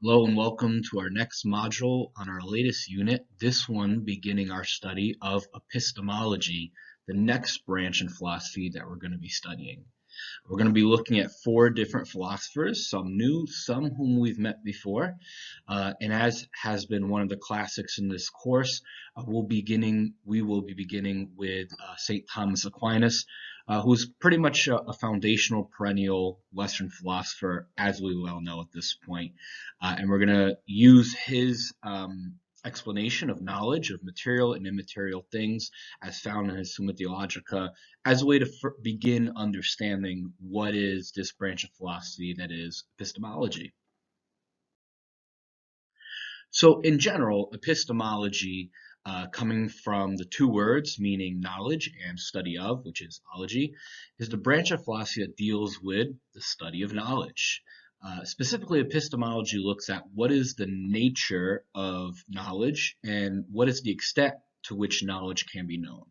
Hello and welcome to our next module on our latest unit, this one beginning our study of epistemology, the next branch in philosophy that we're going to be studying. We're going to be looking at four different philosophers, some new, some whom we've met before. And as has been one of the classics in this course, we will be beginning with St. Thomas Aquinas, who's pretty much a foundational perennial Western philosopher, as we well know at this point. And we're going to use his explanation of knowledge of material and immaterial things as found in his Summa Theologica as a way to begin understanding what is this branch of philosophy that is epistemology. So in general, epistemology, coming from the two words meaning knowledge and study of, which is ology, is the branch of philosophy that deals with the study of knowledge. Specifically, epistemology looks at what is the nature of knowledge and what is the extent to which knowledge can be known.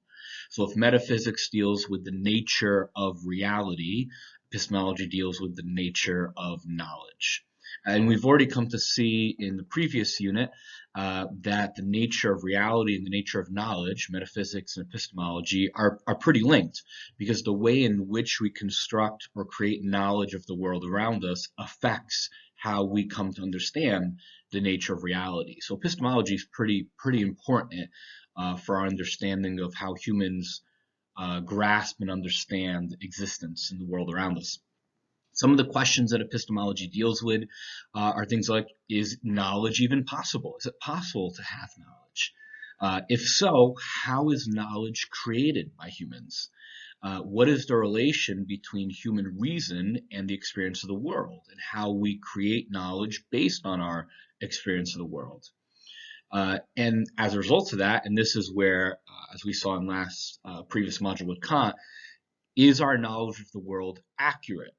So if metaphysics deals with the nature of reality, epistemology deals with the nature of knowledge. And we've already come to see in the previous unit that the nature of reality and the nature of knowledge, metaphysics and epistemology, are pretty linked, because the way in which we construct or create knowledge of the world around us affects how we come to understand the nature of reality. So epistemology is pretty important for our understanding of how humans grasp and understand existence in the world around us. Some of the questions that epistemology deals with are things like, is knowledge even possible? Is it possible to have knowledge? If so, how is knowledge created by humans? What is the relation between human reason and the experience of the world, and how we create knowledge based on our experience of the world? And as a result of that, and this is where, as we saw in previous module with Kant, is our knowledge of the world accurate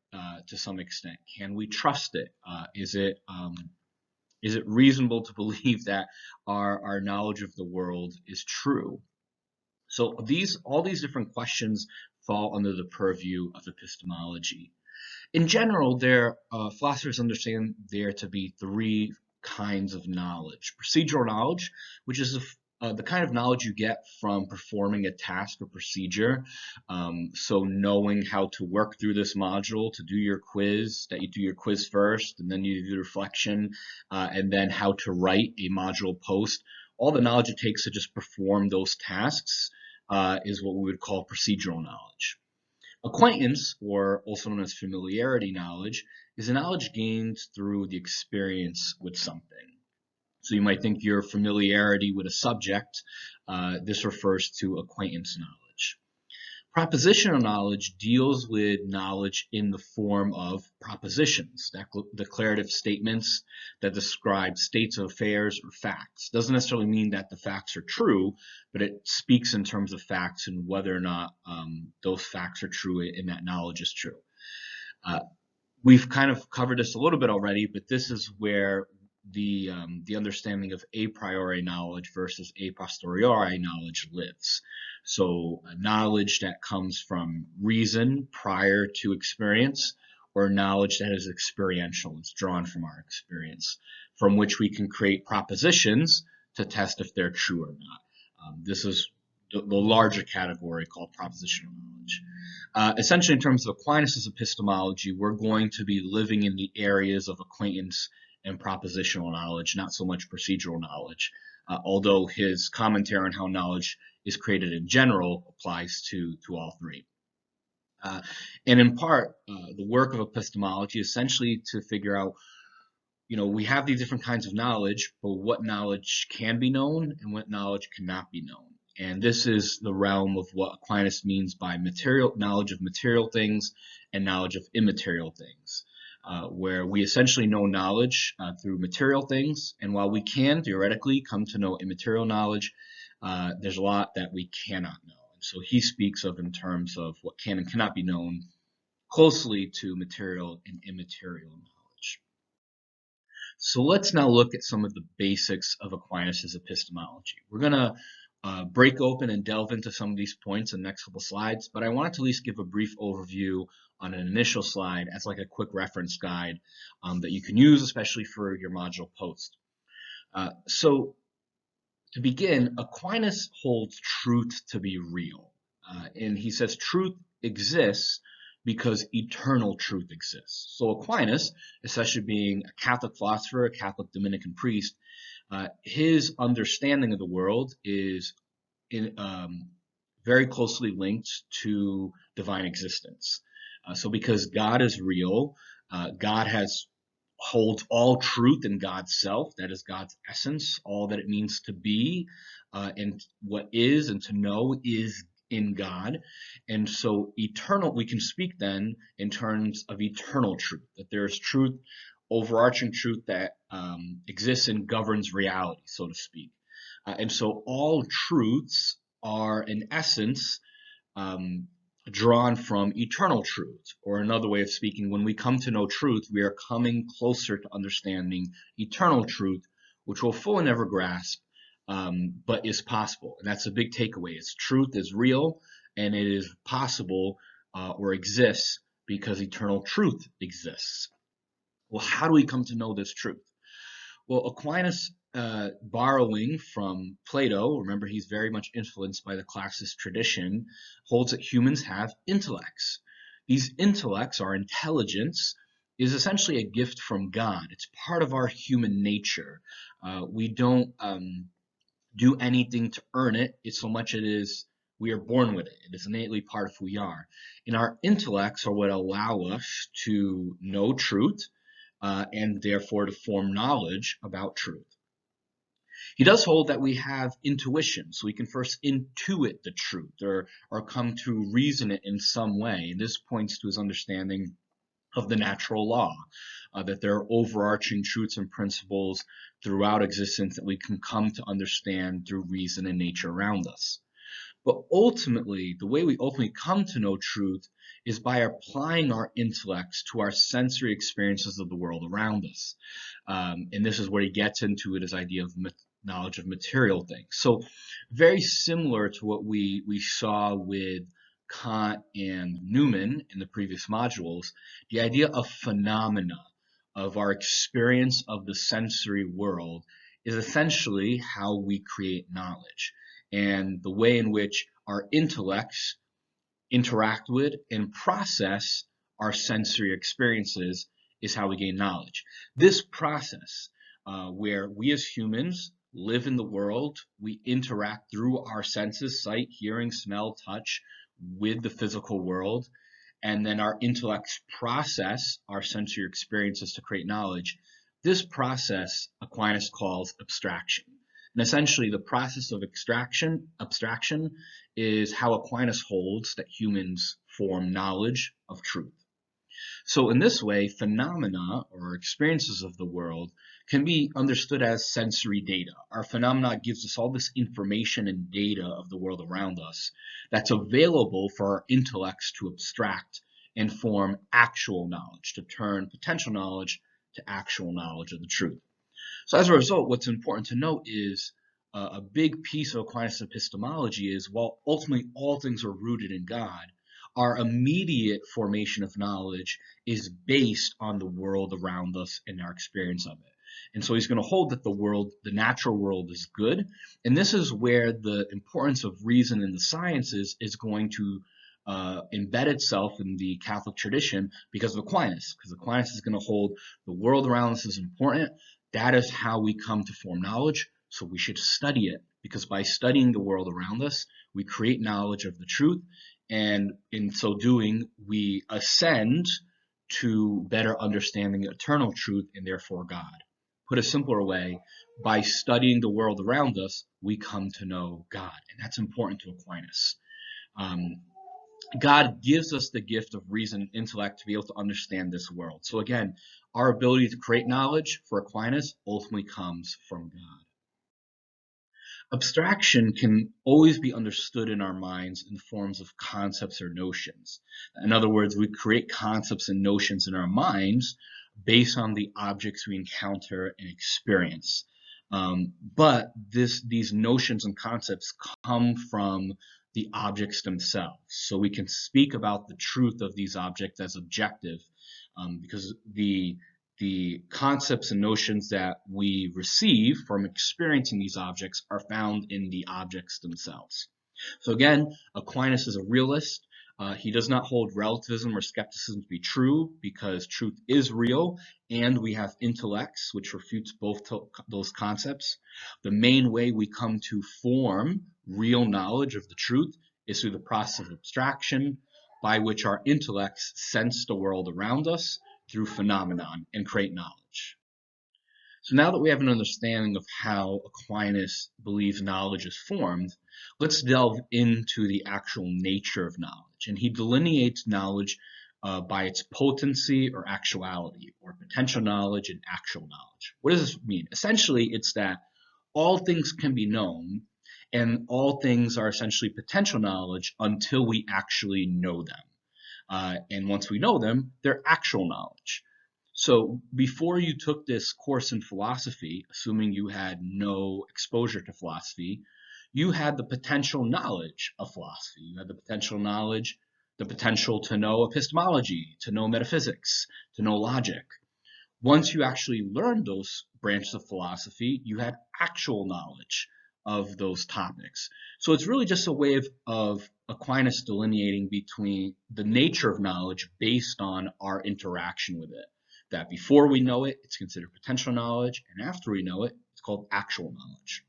to some extent? Can we trust it? Is it reasonable to believe that our knowledge of the world is true? So all these different questions fall under the purview of epistemology. In general, philosophers understand there to be three kinds of knowledge. Procedural knowledge, which is the kind of knowledge you get from performing a task or procedure. So knowing how to work through this module, to do your quiz, that you do your quiz first, and then you do the reflection, and then how to write a module post. All the knowledge it takes to just perform those tasks is what we would call procedural knowledge. Acquaintance, or also known as familiarity knowledge, is a knowledge gained through the experience with something. So you might think your familiarity with a subject, this refers to acquaintance knowledge. Propositional knowledge deals with knowledge in the form of propositions, declarative statements that describe states of affairs or facts. Doesn't necessarily mean that the facts are true, but it speaks in terms of facts and whether or not those facts are true and that knowledge is true. We've kind of covered this a little bit already, but this is where the understanding of a priori knowledge versus a posteriori knowledge lives. So knowledge that comes from reason prior to experience, or knowledge that is experiential, it's drawn from our experience, from which we can create propositions to test if they're true or not. This is the larger category called propositional knowledge. Essentially, in terms of Aquinas' epistemology, we're going to be living in the areas of acquaintance and propositional knowledge, not so much procedural knowledge, although his commentary on how knowledge is created in general applies to all three. And in part, the work of epistemology is essentially to figure out, we have these different kinds of knowledge, but what knowledge can be known and what knowledge cannot be known. And this is the realm of what Aquinas means by knowledge of material things and knowledge of immaterial things. Where we essentially know knowledge through material things, and while we can theoretically come to know immaterial knowledge, there's a lot that we cannot know. And so he speaks of in terms of what can and cannot be known closely to material and immaterial knowledge. So let's now look at some of the basics of Aquinas' epistemology. We're going to break open and delve into some of these points in the next couple slides, but I wanted to at least give a brief overview on an initial slide as like a quick reference guide that you can use, especially for your module post. So to begin, Aquinas holds truth to be real. And he says truth exists because eternal truth exists. So Aquinas, especially being a Catholic philosopher, a Catholic Dominican priest, his understanding of the world is very closely linked to divine existence. So because God is real, God holds all truth in God's self, that is God's essence, all that it means to be, and what is and to know is in God. And so we can speak then in terms of eternal truth, that there is truth, overarching truth that exists and governs reality, so to speak. And so all truths are in essence drawn from eternal truth. Or another way of speaking, when we come to know truth, we are coming closer to understanding eternal truth, which we'll fully never grasp, but is possible. And that's a big takeaway. Is truth is real, and it is possible or exists because eternal truth exists. Well, how do we come to know this truth? Well, Aquinas, borrowing from Plato, remember he's very much influenced by the classicist tradition, holds that humans have intellects. These intellects, our intelligence, is essentially a gift from God. It's part of our human nature. We don't do anything to earn it. It's so much it is we are born with it. It is innately part of who we are. And our intellects are what allow us to know truth, and therefore to form knowledge about truth. He does hold that we have intuition, so we can first intuit the truth or come to reason it in some way. And this points to his understanding of the natural law, that there are overarching truths and principles throughout existence that we can come to understand through reason and nature around us. But ultimately, the way we ultimately come to know truth is by applying our intellects to our sensory experiences of the world around us. And this is where he gets into his idea of knowledge of material things. So very similar to what we saw with Kant and Newman in the previous modules, the idea of phenomena, of our experience of the sensory world, is essentially how we create knowledge. And the way in which our intellects interact with and process our sensory experiences is how we gain knowledge. This process, where we as humans live in the world, we interact through our senses, sight, hearing, smell, touch, with the physical world, and then our intellects process our sensory experiences to create knowledge. This process Aquinas calls abstraction. And essentially, the process of abstraction is how Aquinas holds that humans form knowledge of truth. So in this way, phenomena or experiences of the world can be understood as sensory data. Our phenomena gives us all this information and data of the world around us that's available for our intellects to abstract and form actual knowledge, to turn potential knowledge to actual knowledge of the truth. So as a result, what's important to note is a big piece of Aquinas' epistemology is, while ultimately all things are rooted in God, our immediate formation of knowledge is based on the world around us and our experience of it. And so he's going to hold that the natural world is good. And this is where the importance of reason in the sciences is going to embed itself in the Catholic tradition because of Aquinas. Because Aquinas is going to hold the world around us is important. That is how we come to form knowledge. So we should study it, because by studying the world around us, we create knowledge of the truth. And in so doing, we ascend to better understanding eternal truth and therefore God. Put a simpler way, by studying the world around us, we come to know God. And that's important to Aquinas. God gives us the gift of reason and intellect to be able to understand this world. So again, our ability to create knowledge for Aquinas ultimately comes from God. Abstraction can always be understood in our minds in the forms of concepts or notions. In other words, we create concepts and notions in our minds based on the objects we encounter and experience. But these notions and concepts come from the objects themselves. So we can speak about the truth of these objects as objective, because the concepts and notions that we receive from experiencing these objects are found in the objects themselves. So again, Aquinas is a realist. He does not hold relativism or skepticism to be true because truth is real, and we have intellects, which refutes both those concepts. The main way we come to form real knowledge of the truth is through the process of abstraction, by which our intellects sense the world around us through phenomenon and create knowledge. So now that we have an understanding of how Aquinas believes knowledge is formed, let's delve into the actual nature of knowledge. And he delineates knowledge by its potency or actuality, or potential knowledge and actual knowledge. What does this mean? Essentially, it's that all things can be known, and all things are essentially potential knowledge until we actually know them. And once we know them, they're actual knowledge. So before you took this course in philosophy, assuming you had no exposure to philosophy, you had the potential knowledge of philosophy. You had the potential knowledge, the potential to know epistemology, to know metaphysics, to know logic. Once you actually learned those branches of philosophy, you had actual knowledge of those topics. So it's really just a way of Aquinas delineating between the nature of knowledge based on our interaction with it. That before we know it, it's considered potential knowledge, and after we know it, it's called actual knowledge.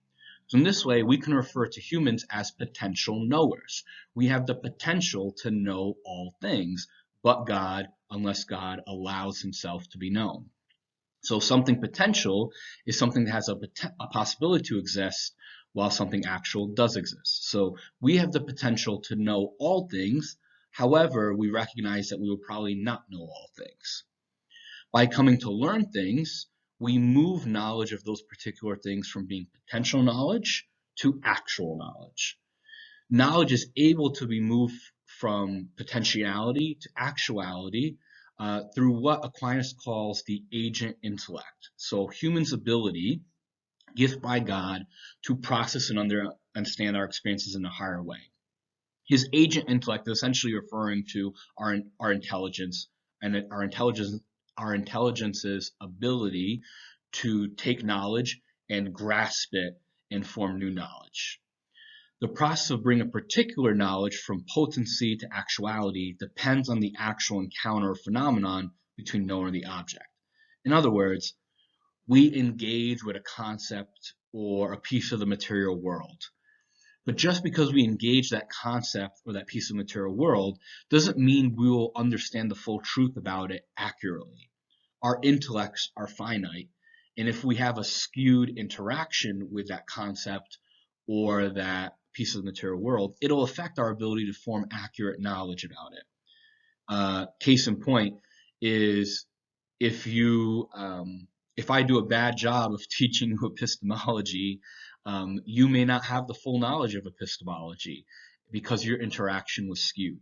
So in this way, we can refer to humans as potential knowers. We have the potential to know all things, but God, unless God allows himself to be known. So something potential is something that has a possibility to exist, while something actual does exist. So we have the potential to know all things. However, we recognize that we will probably not know all things. By coming to learn things, we move knowledge of those particular things from being potential knowledge to actual knowledge. Knowledge is able to be moved from potentiality to actuality through what Aquinas calls the agent intellect. So humans' ability, gift by God, to process and understand our experiences in a higher way. His agent intellect is essentially referring to our intelligence, and our intelligence's ability to take knowledge and grasp it and form new knowledge. The process of bringing a particular knowledge from potency to actuality depends on the actual encounter or phenomenon between knower and the object. In other words, we engage with a concept or a piece of the material world. But just because we engage that concept or that piece of material world doesn't mean we will understand the full truth about it accurately. Our intellects are finite, and if we have a skewed interaction with that concept or that piece of the material world, it'll affect our ability to form accurate knowledge about it. Case in point is if I do a bad job of teaching you epistemology, you may not have the full knowledge of epistemology because your interaction was skewed.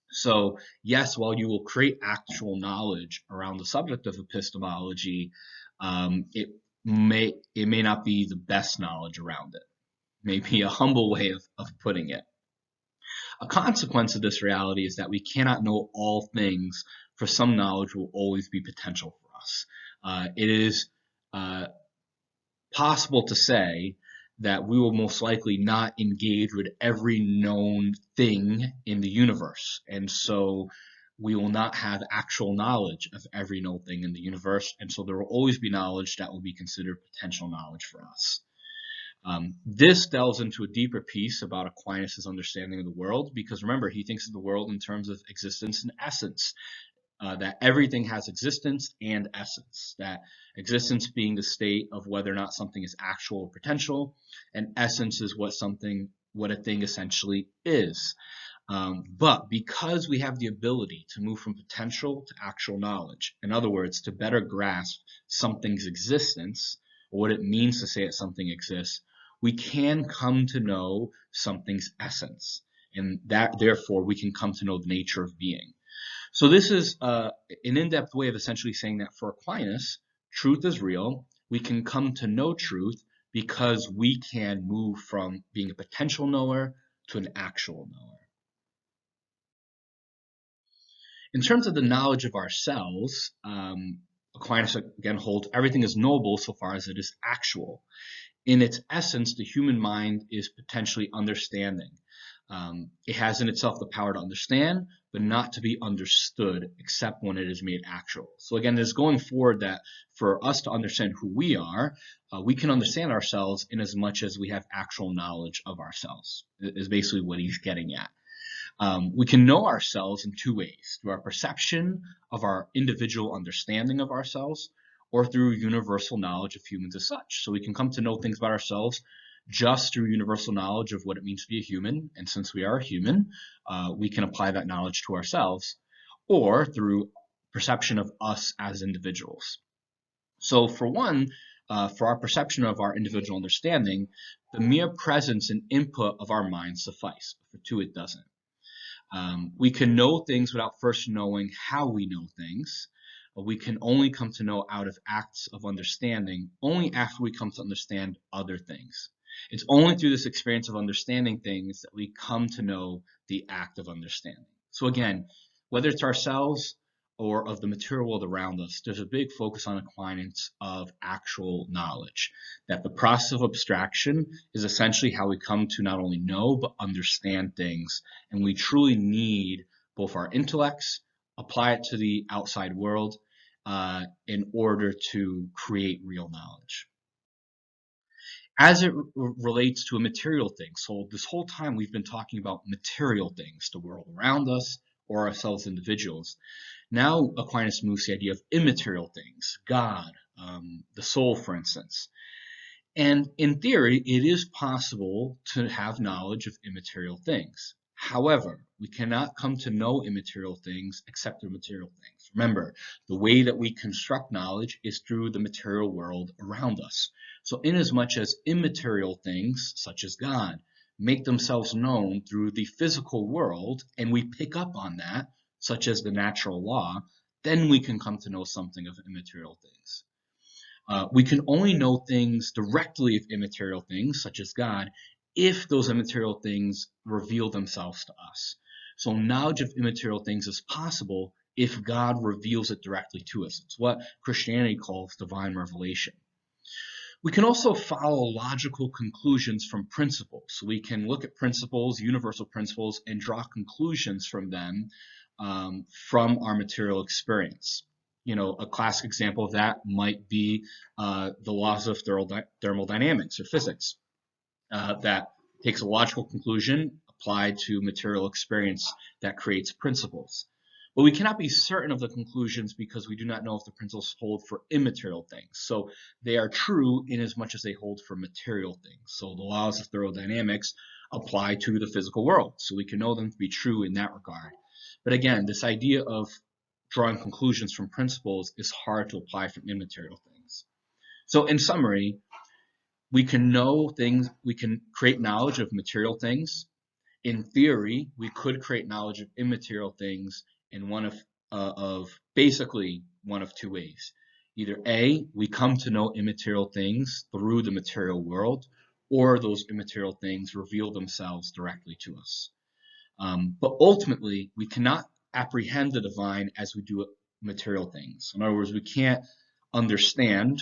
So yes, while you will create actual knowledge around the subject of epistemology, it may not be the best knowledge around it. Maybe a humble way of putting it. A consequence of this reality is that we cannot know all things, for some knowledge will always be potential for us. It is possible to say that we will most likely not engage with every known thing in the universe. And so we will not have actual knowledge of every known thing in the universe. And so there will always be knowledge that will be considered potential knowledge for us. This delves into a deeper piece about Aquinas' understanding of the world, because remember, he thinks of the world in terms of existence and essence. That everything has existence and essence, that existence being the state of whether or not something is actual or potential, and essence is what a thing essentially is. But because we have the ability to move from potential to actual knowledge, in other words, to better grasp something's existence, or what it means to say that something exists, we can come to know something's essence, and that therefore we can come to know the nature of being. So this is an in-depth way of essentially saying that for Aquinas, truth is real, we can come to know truth because we can move from being a potential knower to an actual knower. In terms of the knowledge of ourselves, Aquinas again holds everything is knowable so far as it is actual. In its essence, the human mind is potentially understanding. It has in itself the power to understand, but not to be understood except when it is made actual. So again, there's going forward that for us to understand who we are, we can understand ourselves in as much as we have actual knowledge of ourselves, is basically what he's getting at. We can know ourselves in two ways: through our perception of our individual understanding of ourselves, or through universal knowledge of humans as such. So we can come to know things about ourselves just through universal knowledge of what it means to be a human. And since we are a human, we can apply that knowledge to ourselves, or through perception of us as individuals. So for one, for our perception of our individual understanding, the mere presence and input of our mind suffice. For two, it doesn't. We can know things without first knowing how we know things. We can only come to know out of acts of understanding only after we come to understand other things. It's only through this experience of understanding things that we come to know the act of understanding. So again, whether it's ourselves or of the material world around us, there's a big focus on Aquinas of actual knowledge, that the process of abstraction is essentially how we come to not only know, but understand things. And we truly need both our intellects, apply it to the outside world, in order to create real knowledge. As it relates to a material thing, so this whole time we've been talking about material things, the world around us or ourselves individuals. Now Aquinas moves to the idea of immaterial things, God, the soul, for instance. And in theory, it is possible to have knowledge of immaterial things. However, we cannot come to know immaterial things except through material things. Remember, the way that we construct knowledge is through the material world around us. So inasmuch as immaterial things, such as God, make themselves known through the physical world, and we pick up on that, such as the natural law, then we can come to know something of immaterial things. We can only know things directly of immaterial things, such as God, if those immaterial things reveal themselves to us. So knowledge of immaterial things is possible if God reveals it directly to us. It's what Christianity calls divine revelation. We can also follow logical conclusions from principles. So we can look at principles, universal principles, and draw conclusions from them from our material experience. A classic example of that might be the laws of thermodynamics or physics. That takes a logical conclusion applied to material experience that creates principles. But we cannot be certain of the conclusions because we do not know if the principles hold for immaterial things. So they are true in as much as they hold for material things. So the laws of thermodynamics apply to the physical world. So we can know them to be true in that regard. But again, this idea of drawing conclusions from principles is hard to apply from immaterial things. So in summary, we can know things, we can create knowledge of material things. In theory, we could create knowledge of immaterial things in one of basically one of two ways. Either A, we come to know immaterial things through the material world, or those immaterial things reveal themselves directly to us. But ultimately, we cannot apprehend the divine as we do material things. In other words, we can't understand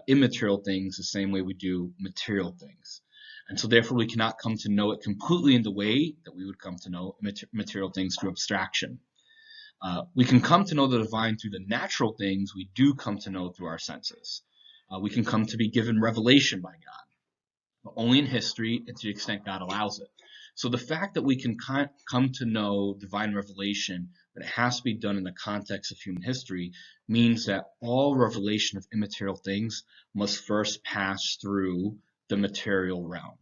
immaterial things the same way we do material things. And so therefore we cannot come to know it completely in the way that we would come to know material things through abstraction. We can come to know the divine through the natural things we do come to know through our senses. We can come to be given revelation by God, but only in history and to the extent God allows it. So the fact that we can come to know divine revelation, but it has to be done in the context of human history, means that all revelation of immaterial things must first pass through the material realm.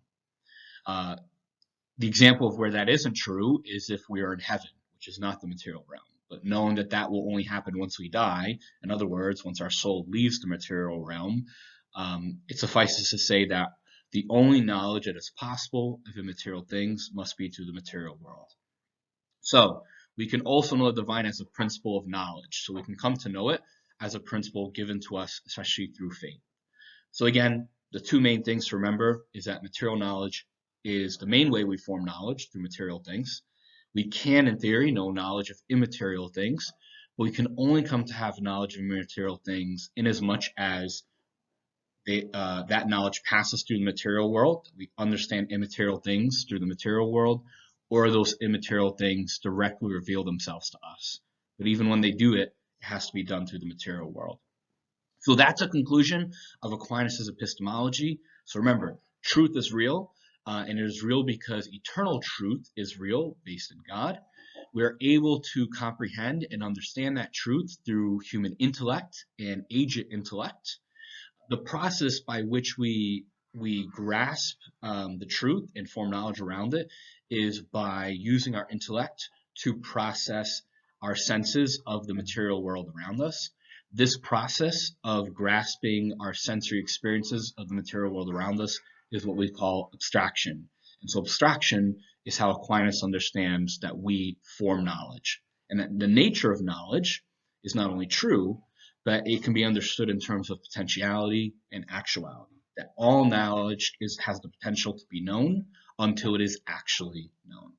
The example of where that isn't true is if we are in heaven, which is not the material realm. But knowing that that will only happen once we die, in other words, once our soul leaves the material realm, it suffices to say that the only knowledge that is possible of immaterial things must be through the material world. So we can also know the divine as a principle of knowledge. So we can come to know it as a principle given to us, especially through faith. So again, the two main things to remember is that material knowledge is the main way we form knowledge, through material things. We can, in theory, know knowledge of immaterial things, but we can only come to have knowledge of immaterial things in as much as that knowledge passes through the material world. We understand immaterial things through the material world, or those immaterial things directly reveal themselves to us. But even when they do it, it has to be done through the material world. So that's a conclusion of Aquinas' epistemology. So remember, truth is real, and it is real because eternal truth is real, based in God. We're able to comprehend and understand that truth through human intellect and agent intellect. The process by which we grasp the truth and form knowledge around it is by using our intellect to process our senses of the material world around us. This process of grasping our sensory experiences of the material world around us is what we call abstraction. And so abstraction is how Aquinas understands that we form knowledge, and that the nature of knowledge is not only true, but it can be understood in terms of potentiality and actuality. That all knowledge has the potential to be known until it is actually known.